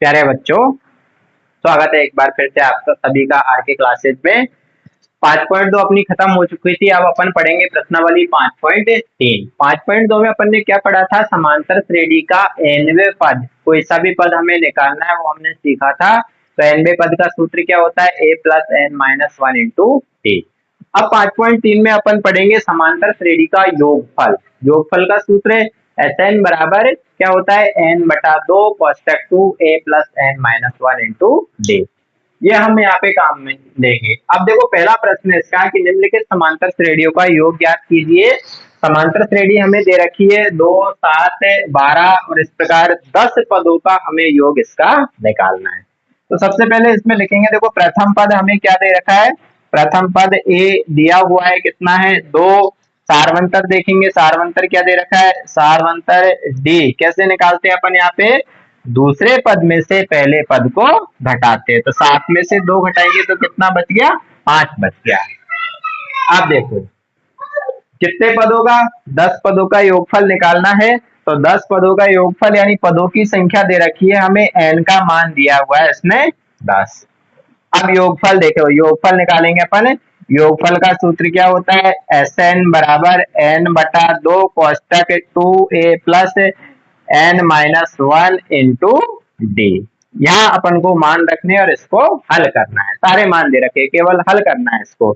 प्यारे बच्चों, स्वागत है एक बार फिर से आपका सभी का आर के क्लासेज में। 5.2 अपनी खत्म हो चुकी थी। अब अपन पढ़ेंगे प्रश्नावली 5.3। 5.2 में अपन ने क्या पढ़ा था? समांतर श्रेणी का nवें पद, कोई सा भी पद हमें निकालना है वो हमने सीखा था। तो nवें पद का सूत्र क्या होता है? a plus N minus one into T. अब 5.3 में अपन पढ़ेंगे समांतर श्रेणी का योगफल। योगफल का सूत्र है Sn बराबर क्या होता है? n बटा दो कोष्टक 2a plus N minus one into d. ये हम यहाँ पे काम में लेंगे। अब देखो पहला प्रश्न है इसका कि निम्नलिखित समांतर श्रेणियों का योग ज्ञात कीजिए। समांतर श्रेणी हमें दे रखी है 2, 7, 12 और इस प्रकार 10 पदों का हमें योग इसका निकालना है। तो सबसे पहले इसमें लिखेंगे, देखो प्रथम पद हमें क्या दे रखा है? प्रथम पद ए दिया हुआ है, कितना है? 2। सारवंतर देखेंगे, सारवंतर क्या दे रखा है? सारवंतर डी। कैसे निकालते हैं अपन? यहाँ पे दूसरे पद में से पहले पद को घटाते हैं। तो 7 में से 2 घटाएंगे तो कितना बच गया? 5 बच गया। अब देखो कितने पदों का? 10 पदों का योगफल निकालना है। तो 10 पदों का योगफल यानी पदों की संख्या दे रखी है हमें, n का मान दिया हुआ है इसमें 10। अब योगफल देखो, योगफल निकालेंगे अपन। योगफल का सूत्र क्या होता है? Sn बराबर n बटा दो कोष्टक 2a plus N minus one into d. यहाँ अपन को मान रखने और इसको हल करना है। सारे मान दे रखे, केवल हल करना है इसको।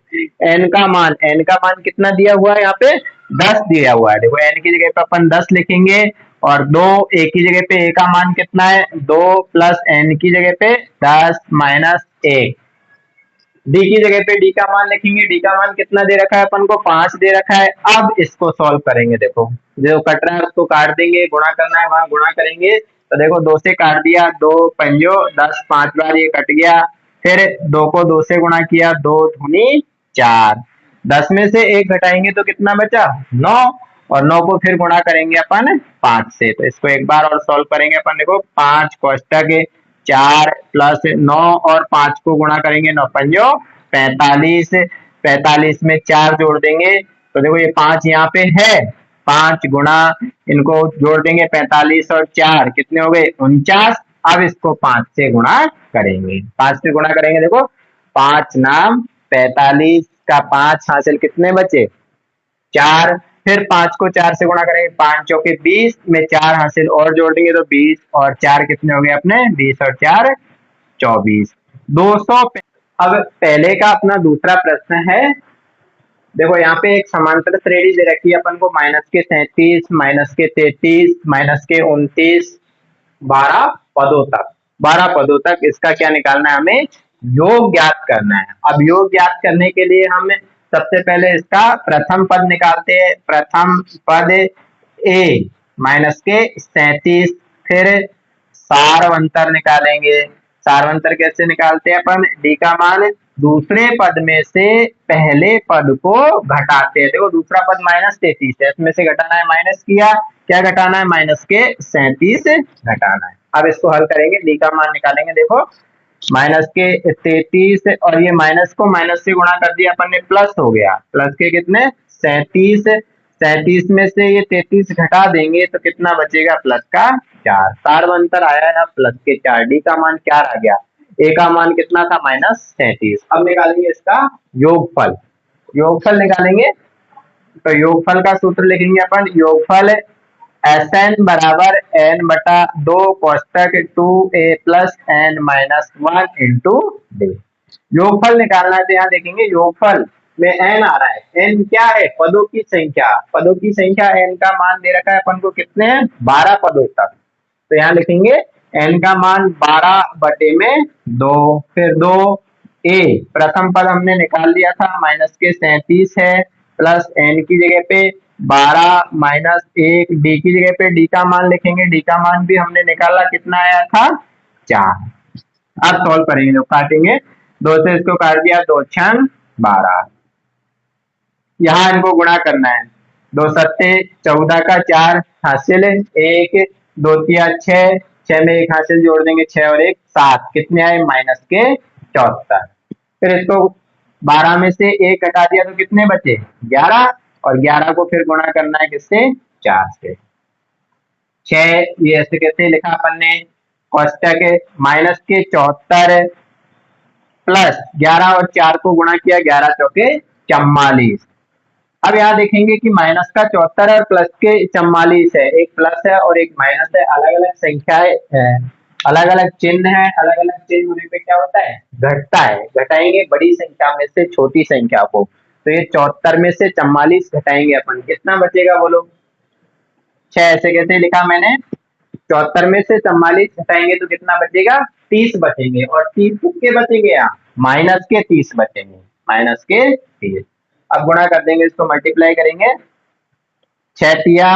n का मान कितना दिया हुआ है? यहाँ पे 10 दिया हुआ है। देखो n की जगह पे अपन 10 लिखेंगे और 2 a की जगह पे a का मान कितना है? 2 प्लस n की जगह पे 10 माइनस 1। डी की जगह पे डी का मान लिखेंगे। डी का मान कितना दे रखा है अपन को? 5 दे रखा है। अब इसको सॉल्व करेंगे। देखो जो कट रहा है उसको काट देंगे, गुणा करना है वहां गुणा करेंगे। तो देखो 2 से काट दिया, 2 पंजो 10, 5 बार ये कट गया। फिर 2 को 2 से गुणा किया, 2 दूनी 4। 10 में से 1 घटाएंगे तो कितना बचा? 9। और 9 को फिर गुणा करेंगे अपन 5 से। तो इसको एक बार और सॉल्व करेंगे अपन। देखो 5 कोष्टक 4 प्लस 9 और 5 को गुणा करेंगे, 9 पंजो 45। 45 में 4 जोड़ देंगे तो देखो ये 5 यहाँ पे है। 5 गुणा इनको जोड़ देंगे, 45 और 4 कितने हो गए? 49। अब इसको 5 से गुणा करेंगे। 5 से गुणा करेंगे, देखो 5 नाम 45 का 5 हासिल कितने बचे? 4। फिर 5 को 4 से गुणा करेंगे, 5 चौके 20 में 4 हासिल और जोड़ देंगे तो 20 और 4 कितने हो गए अपने? 20 और 4 24। 200। अब पहले का अपना दूसरा प्रश्न है। देखो यहाँ पे एक समांतर श्रेणी दे रखी है अपन को, माइनस के 37, माइनस के 33, माइनस के 29, 12 पदों तक। 12 पदों तक इसका क्या निकालना है? हमें योग ज्ञात करना है। अब योग ज्ञात करने के लिए हम सबसे पहले इसका प्रथम पद निकालते हैं। प्रथम पद ए माइनस के 37। फिर सारवंतर निकालेंगे। सारवंतर कैसे निकालते हैं अपन? डी का मान दूसरे पद में से पहले पद को घटाते हैं। देखो दूसरा पद माइनस 33 है, इसमें से घटाना है, माइनस किया, क्या घटाना है? माइनस के 37 घटाना है। अब इसको हल करेंगे, डी का मान निकालेंगे। देखो माइनस के 33 और ये माइनस को माइनस से गुणा कर दिया अपन ने, प्लस हो गया। प्लस के कितने? 37। 37 में से ये 33 घटा देंगे तो कितना बचेगा? प्लस का 4। सारवंतर आया है प्लस के 4। डी का मान 4 आ गया। ए का मान कितना था? माइनस 37। अब निकालेंगे इसका योगफल। योगफल निकालेंगे तो योगफल का सूत्र लिखेंगे अपन। योगफल Sn बराबर n बटा दो कोष्टक 2a plus N minus one into d. योगफल निकालना है तो यहाँ देखेंगे योगफल में n आ रहा है। n क्या है? पदों की संख्या। पदों की संख्या n का मान दे रखा है अपन को, कितने हैं? 12 पदों तक। तो यहाँ लिखेंगे n का मान 12 बटे में 2। फिर 2 a प्रथम पद हमने निकाल लिया था, माइनस के 37 है, प्लस n की जगह पे 12 माइनस 1। डी की जगह पे डी का मान लिखेंगे। डी का मान भी हमने निकाला, कितना आया था? 4। अब सॉल्व करेंगे, जो काटेंगे 2 से इसको काट दिया, 2 छन 12। यहाँ इनको गुणा करना है। 2 सत्ते 14 का 4 हासिल 1, 2 तिया 6, 6 में 1 हासिल जोड़ देंगे, 6 और 1 7, कितने आए? माइनस के 74। फिर इसको 12 में से 1 घटा दिया तो कितने बचे? 11। और 11 को फिर गुणा करना है किससे? 4 से। 6 ये ऐसे कैसे लिखा अपन ने? कोष्टक माइनस के 74 प्लस 11 और 4 को गुणा किया, 11 चौके 44। अब यहाँ देखेंगे कि माइनस का 74 और प्लस के 44 है, एक प्लस है और एक माइनस है, अलग अलग संख्याएं है, अलग अलग चिन्ह है, अलग अलग चिन्ह होने पे क्या होता है, घटता है। घटाएंगे बड़ी संख्या में से छोटी संख्या को, तो ये 74 में से 44 घटाएंगे अपन, कितना बचेगा बोलो? 6। ऐसे कैसे लिखा मैंने? 74 में से 44 घटाएंगे तो कितना बचेगा? 30 बचेंगे। और 30 किसके बचेंगे? यहाँ माइनस के 30 बचेंगे, माइनस के 30। अब गुणा कर देंगे, इसको मल्टीप्लाई करेंगे, 6 तिया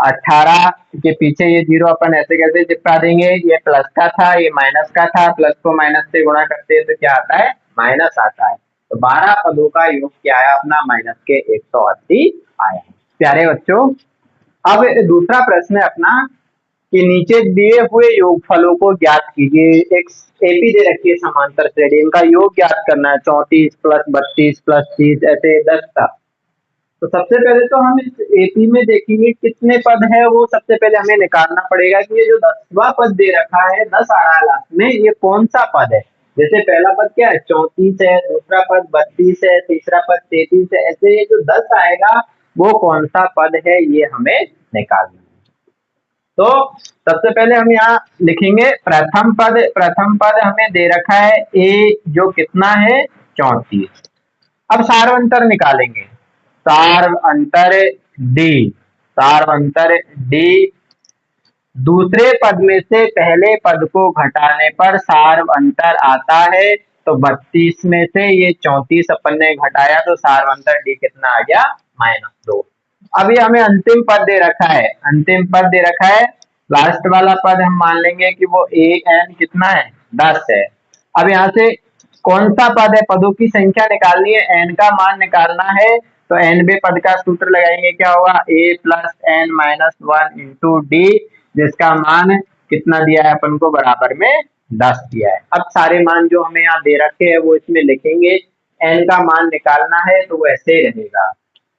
18 के पीछे ये जीरो अपन ऐसे कैसे चिपका देंगे, ये प्लस का था, ये माइनस का था, प्लस को माइनस से गुणा करते हैं तो क्या आता है? माइनस आता है। तो 12 पदों का योग क्या आया अपना? माइनस के 180 आया। प्यारे बच्चों, अब दूसरा प्रश्न है अपना कि नीचे दिए हुए योगफलों को ज्ञात कीजिए। एक एपी दे रखी है समांतर श्रेणी, इनका योग ज्ञात करना है, 34 प्लस 32 प्लस 30 ऐसे 10 का। तो सबसे पहले तो हम इस एपी में देखेंगे कितने पद है, वो सबसे पहले हमें निकालना पड़ेगा कि ये जो 10वां पद दे रखा है, 10 आ रहा है लास्ट में, ये कौन सा पद है। जैसे पहला पद क्या है? 34 है, दूसरा पद 32 है, तीसरा पद 33 है, ऐसे ये जो 10 आएगा वो कौन सा पद है, ये हमें निकालना है। तो सबसे पहले हम यहाँ लिखेंगे प्रथम पद। प्रथम पद हमें दे रखा है ए, जो कितना है? 34। अब सार अंतर निकालेंगे, सार अंतर डी, सार अंतर डी। दूसरे पद में से पहले पद को घटाने पर सार अंतर आता है, तो 32 में से ये 34 अपन ने घटाया तो सार अंतर डी कितना आ गया? -2। अभी हमें अंतिम पद दे रखा है, अंतिम पद दे रखा है, लास्ट वाला पद हम मान लेंगे कि वो ए एन कितना है? 10 है। अब यहाँ से कौन सा पद है? पदों की संख्या निकालनी है, एन का मान निकालना है, तो nवे पद का सूत्र लगाएंगे, क्या होगा? a plus N minus 1 into d, जिसका मान कितना दिया है अपन को? बराबर में 10 दिया है। अब सारे मान जो हमें यहाँ दे रखे हैं वो इसमें लिखेंगे, n का मान निकालना है तो वो ऐसे रहेगा।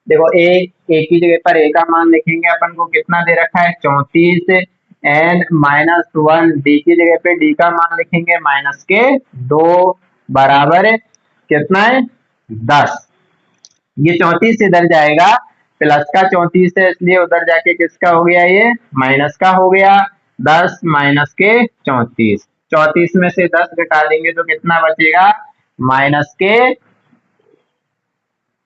देखो a की जगह पर a का मान लिखेंगे, अपन को कितना दे रखा है? 34। n -1 d की जगह पे d का मान लिखेंगे माइनस के 2, बराबर कितना है? 10। ये 34 इधर जाएगा, प्लस का 34 है इसलिए उधर जाके किसका हो गया? ये माइनस का हो गया। 10 माइनस के 34, 34 में से 10 घटा देंगे तो कितना बचेगा? माइनस के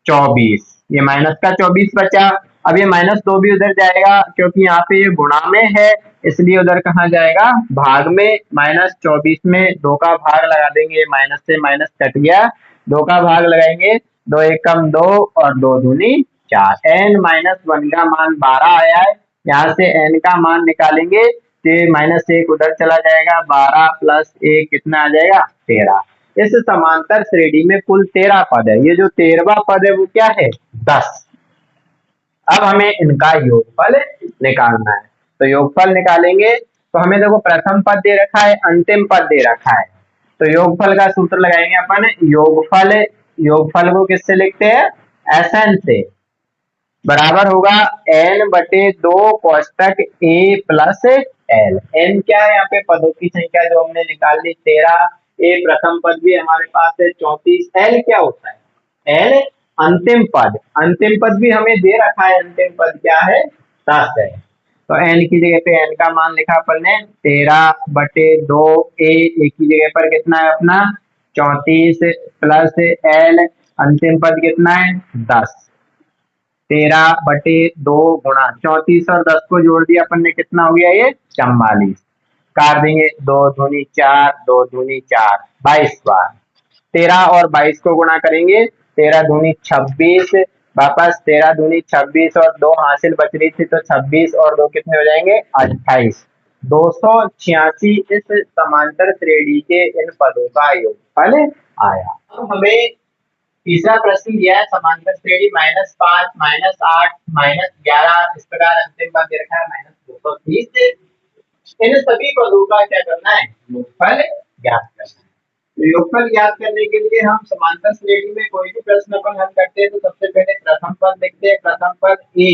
24। ये माइनस का 24 बचा। अब ये -2 भी उधर जाएगा, क्योंकि यहाँ पे ये गुणा में है, इसलिए उधर कहाँ जाएगा? भाग में। -24 में 2 का भाग लगा देंगे, माइनस से माइनस कट गया, 2 का भाग लगाएंगे, 2 एकम 2 और 2 दूनी 4। n-1 का मान 12 आया है, यहाँ से n का मान निकालेंगे तो -1 उधर चला जाएगा, 12 प्लस 1 कितना आ जाएगा? 13। इस समांतर श्रेणी में कुल 13 पद है, ये जो 13वां पद है वो क्या है? 10। अब हमें इनका योगफल निकालना है, तो योगफल निकालेंगे तो हमें देखो प्रथम पद दे रखा है, अंतिम पद दे रखा है, तो योगफल का सूत्र लगाएंगे अपन। योगफल, योगफल को किससे लिखते हैं? Sn से, बराबर होगा n/2 कोष्टक a plus l। n क्या है? यहाँ पे पदों की संख्या जो हमने निकाल ली 13, a प्रथम पद भी हमारे पास है 34, l क्या होता है? l अंतिम पद, अंतिम पद भी हमें दे रखा है, अंतिम पद क्या है? 10 है। तो n की जगह पे n का मान लिखा अपन ने 13/2, a की जगह पर कितना है अपना? 34 प्लस l, अंतिम पद कितना है? 10। 13/2 गुणा 34 और 10 को जोड़ दिया अपन ने, कितना हो गया? ये 44। काट देंगे, 2 दूनी 4, 2 दूनी 4, 22 बार। 13 और 22 को गुणा करेंगे, 13 दूनी 26, वापस 13 दूनी 26 और 2 हासिल बच रही थी, तो 26 और 2 कितने हो जाएंगे? 28। 286 इस समांतर श्रेणी के इन पदों का योगफल आया। अब हमें तीसरा प्रश्न दिया है, समांतर श्रेणी -5, -8, -11, इस प्रकार अंतिम पद दे रखा है -230। इन सभी पदों का क्या करना है? योगफल ज्ञात करना है। तो योगफल ज्ञात करने के लिए हम समांतर श्रेणी में कोई भी प्रश्न अपन हल करते हैं तो सबसे पहले प्रथम पद लिखते हैं। प्रथम पद a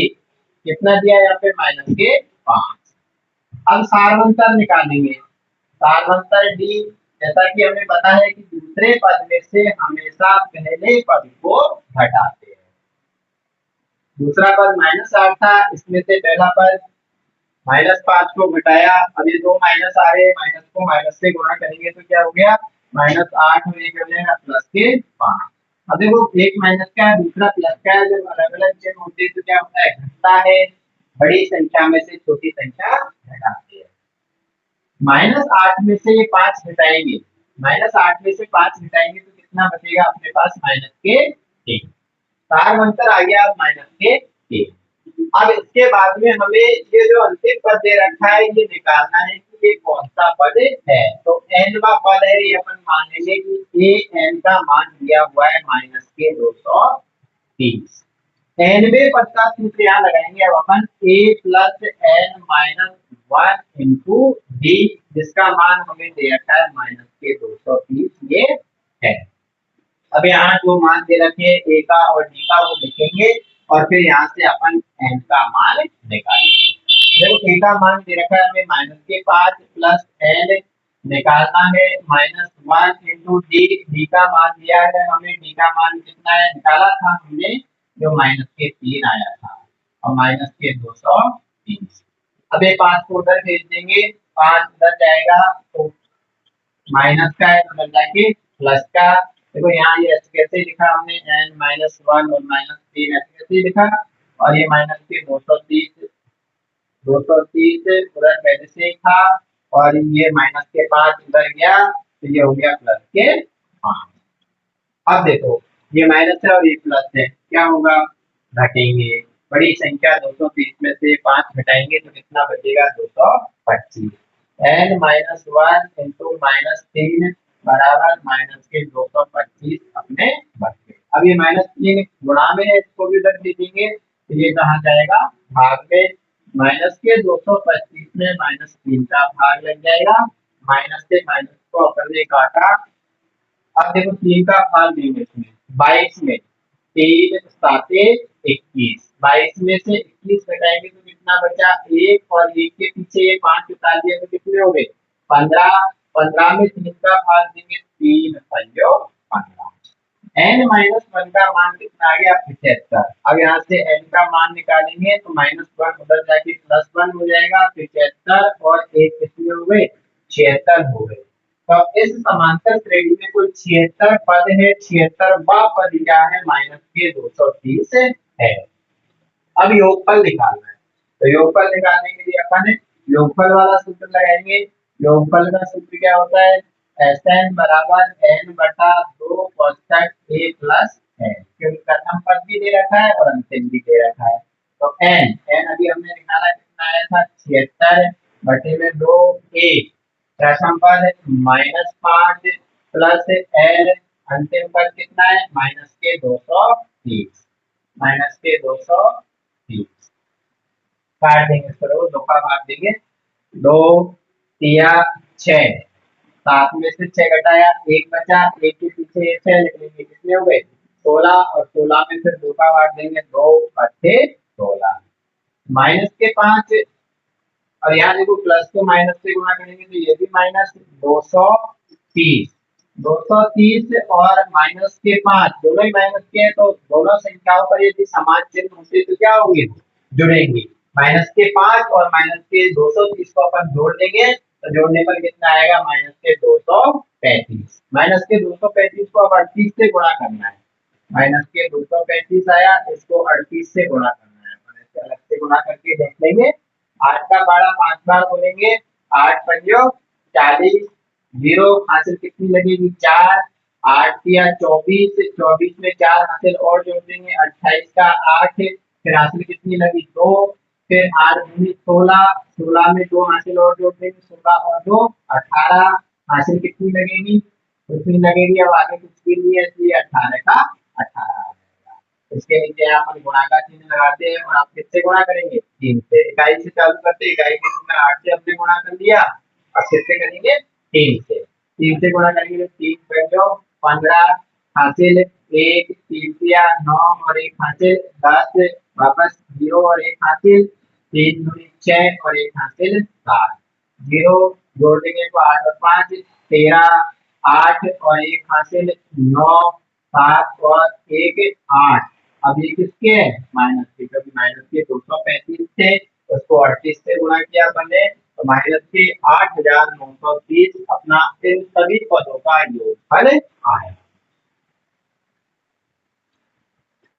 कितना दिया है यहाँ पे? -5। अब सारांतर निकालेंगे, सारवंतर डी, जैसा कि हमें पता है कि दूसरे पद में से हमेशा पहले पद को घटाते हैं। दूसरा पद -8 था, इसमें से पहला पद -5 को घटाया। अब ये दो माइनस आ रहे हैं, माइनस को माइनस से गुणा करेंगे तो क्या हो गया, -8 और ये कर लेना प्लस के 5। अब देखो एक माइनस का है दूसरा प्लस का है, जब अलग अलग चिन्ह होते हैं तो क्या होता है, घटता है। बड़ी संख्या में से छोटी संख्या घटाती है। -8 में से ये 5 घटाएंगे, -8 में से 5 घटाएंगे तो कितना बचेगा अपने पास, -3। तार अंतर आ गया अब -3। अब इसके बाद में हमें ये जो अंतिम पद दे रखा है ये निकालना है कि ये कौन सा पद है। तो nवा पद है, ये अपन मान लेंगे कि ए n का मान दिया हुआ है -230। nवे पद का सूत्र यहाँ लगाएंगे अब अपन, a plus n minus 1 into d, जिसका मान हमें दे रखा है -230 ये है। अब यहाँ जो मान दे रखे हैं a का और d का वो लिखेंगे और फिर यहाँ से अपन n का मान निकालेंगे। देखो a का मान दे रखा है हमें -5 प्लस n निकालना है -1 इंटू डी का मान दिया है हमें, डी का मान कितना है निकाला था हमने जो -3 आया था और -230। अब ये 5 को उधर भेज देंगे, 5 उधर जाएगा तो माइनस का है तो जाके प्लस का। देखो यहाँ ये ऐसे कैसे लिखा हमने n-1 और -3 ऐसे कैसे लिखा, और ये -230 उधर पहले से ही था और ये -5 उधर गया तो ये हो गया प्लस के 5। अब देखो ये माइनस है और ये प्लस है, क्या होगा, घटेंगे। बड़ी संख्या 230 में से 5 घटाएंगे तो कितना बचेगा, 225। n-1 इंटू -3 बराबर -225 अपने बच गए। अब ये -3 गुणा में है, इसको भी उधर दे देंगे तो ये कहाँ जाएगा, भाग में। -225 में -3 का भाग लग जाएगा, माइनस से माइनस को अपन ने काटा। अब देखो 3 का भाग देंगे इसमें 22 में, 3 7 21, 22 में से 21 घटाएंगे तो कितना बचा, 1 और 1 के पीछे ये 5 उतार दिया तो कितने हो गए 15। 15 में 3 का भाग देंगे, 3 पंजो 15। n-1 का मान कितना आ गया, 75। अब यहाँ से n का मान निकालेंगे तो -1 उधर जाके +1 हो जाएगा, 75 और 1 कितने हो गए, 76 हो गए। तो इस समांतर श्रेणी में कुल 76 पद है, 76वां पद क्या है, -230 है। अब योगफल निकालना है, तो योगफल निकालने के लिए अपन योगफल वाला सूत्र लगाएंगे। योगफल का सूत्र क्या होता है, Sn बराबर n बटा 2 कोष्ठक a प्लस n, क्योंकि प्रथम पद भी दे रखा है और अंतिम भी दे रखा है। तो n अभी हमने निकाला कितना आया था, 76 बटे में 2 a, प्रथम पद -5 प्लस n, अंतिम पद कितना है -230, -230 काट देंगे इसको, दो का भाग देंगे, 2 तिया 6, 7 में से 6 घटाया 1 बचा, 1 के पीछे 6 लिख लेंगे, कितने हो गए 16, और 16 में फिर 2 का भाग देंगे, 2 अट्ठे 16, -5। और यहाँ देखो प्लस को माइनस से गुणा करेंगे तो ये भी -230, 230 और -5 दोनों ही माइनस के हैं, तो दोनों संख्याओं पर यदि समान चिन्ह होते तो क्या होंगे, जुड़ेंगे। -5 और -230 को अपन जोड़ देंगे तो जोड़ने पर कितना आएगा, -235। -235 को अब 38 से गुणा करना है, -235 आया, इसको 38 से गुणा करना है, अपन इससे अलग से गुणा करके देख लेंगे। 8 का 12 5 बार बोलेंगे, 8 पंजो 40, 0 हासिल कितनी लगेगी 4, 8 या 24, 24 में 4 हासिल और जोड़ देंगे, 28 का 8, फिर हासिल कितनी लगी 2, फिर 8 दूनी 16, 16 में 2 हासिल और जोड़ देंगे, 16 और 2 18, हासिल कितनी लगेगी, कितनी लगेगी, अब आगे कुछ भी नहीं है इसलिए 18 का 18 आ जाएगा। इसके नीचे आप गुणा का चिन्ह लगाते हैं और आप किससे गुणा करेंगे, 3 से। इकाई से चालू करते, इकाई के अंदर 8 से हमने गुणा कर दिया, अब किससे करेंगे 3 से। 3 से गुणा करेंगे, 3 पंजो 15, हासिल 1, 3 तिया 9 और 1 हासिल 10, वापस 0 और 1 हासिल, 3 दूनी 6 और 1 हासिल 7, 0 जोड़ देंगे तो 8 और 5 13, 8 और 1 हासिल 9, 7 और 1 8। अब ये किसके है? माइनस के, क्योंकि माइनस के 235 थे, उसको 38 से गुणा किया अपन ने, तो माइनस के 8930 अपना इन सभी पदों का योगफल आया।